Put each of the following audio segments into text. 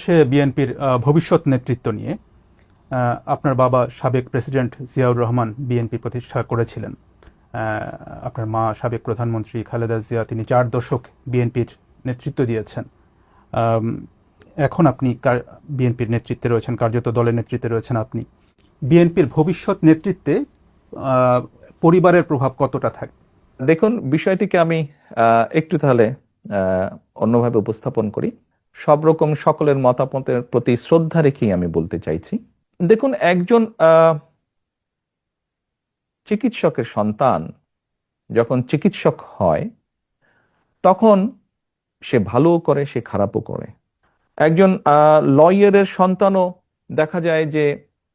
বাংলাদেশে বিএনপির ভবিষ্যৎ নেতৃত্ব নিয়ে আপনার বাবা সাবেক প্রেসিডেন্ট জিয়াউর রহমান বিএনপি প্রতিষ্ঠা করেছিলেন। আপনার মা সাবেক প্রধানমন্ত্রী খালেদা জিয়া, তিনি 4 দশক বিএনপির নেতৃত্ব দিয়েছেন। এখন আপনি বিএনপির নেতৃত্বে রয়েছেন, কার্যত দলের নেতৃত্বে রয়েছেন আপনি। বিএনপির ভবিষ্যৎ নেতৃত্বে পরিবারের প্রভাব কতটা থাকে? দেখুন, বিষয়টিকে আমি একটু তাহলে অন্যভাবে উপস্থাপন করি। সব রকম সকলের মতামতের প্রতি শ্রদ্ধা রেখেই আমি বলতে চাইছি। দেখুন, একজন চিকিৎসকের সন্তান যখন চিকিৎসক হয় তখন সে ভালোও করে, সে খারাপও করে। একজন লয়ারের সন্তানও দেখা যায় যে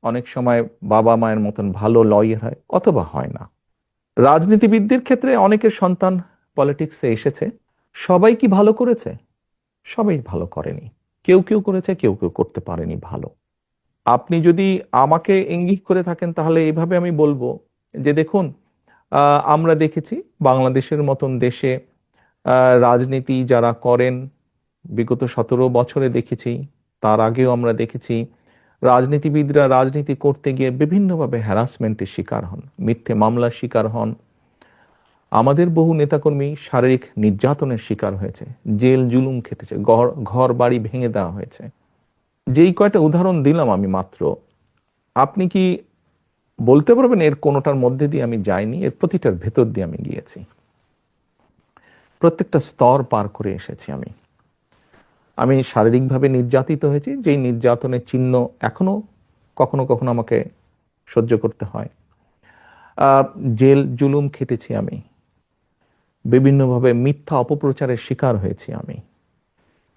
অনেক সময় বাবা মায়ের মতন ভালো লয়ার হয় অথবা হয় না। রাজনীতিবিদদের ক্ষেত্রে অনেকের সন্তান পলিটিক্সে এসেছে, সবাই কি ভালো করেছে? সবাই ভালো করেনি। কেউ কেউ করেছে, কেউ কেউ করতে পারেনি ভালো। আপনি যদি আমাকে ইঙ্গিত করে থাকেন তাহলে এইভাবে আমি বলবো যে দেখুন, আমরা দেখেছি বাংলাদেশের মতন দেশে রাজনীতি যারা করেন বিগত 17 বছরে দেখেছি, তার আগেও আমরা দেখেছি রাজনীতিবিদরা রাজনীতি করতে গিয়ে বিভিন্নভাবে হ্যারাসমেন্টের শিকার হন, মিথ্যে মামলার শিকার হন। আমাদের বহু নেতাকর্মী শারীরিক নির্যাতনের শিকার হয়েছে, জেল জুলুম খেটেছে, ঘর বাড়ি ভেঙে দেওয়া হয়েছে। যেই কয়টা উদাহরণ দিলাম আমি মাত্র, আপনি কি বলতে পারবেন এর কোনোটার মধ্যে দিয়ে আমি যাইনি? এর প্রতিটার ভেতর দিয়ে আমি গিয়েছি, প্রত্যেকটা স্তর পার করে এসেছি। আমি শারীরিকভাবে নির্যাতিত হয়েছি, যেই নির্যাতনের চিহ্ন এখনো কখনো কখনো আমাকে সহ্য করতে হয়। জেল জুলুম খেটেছি, আমি বিভিন্নভাবে মিথ্যা অপপ্রচারের শিকার হয়েছি। আমি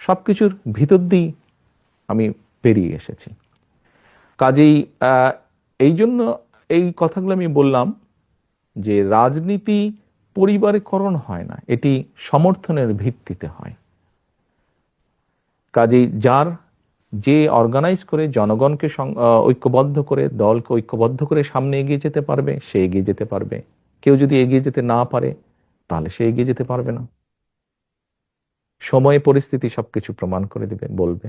সবকিছুর ভিতর দিয়ে আমি পেরিয়ে এসেছি। কাজেই এই জন্য এই কথাগুলো আমি বললাম যে রাজনীতি পরিবারীকরণ হয় না, এটি সমর্থনের ভিত্তিতে হয়। কাজেই যে অর্গানাইজ করে জনগণকে ঐক্যবদ্ধ করে, দলকে ঐক্যবদ্ধ করে সামনে এগিয়ে যেতে পারবে, সে এগিয়ে যেতে পারবে। কেউ যদি এগিয়ে যেতে না পারে তাহলে সে এগিয়ে যেতে পারবে না। সময় পরিস্থিতি সবকিছু প্রমাণ করে দিবে, বলবে।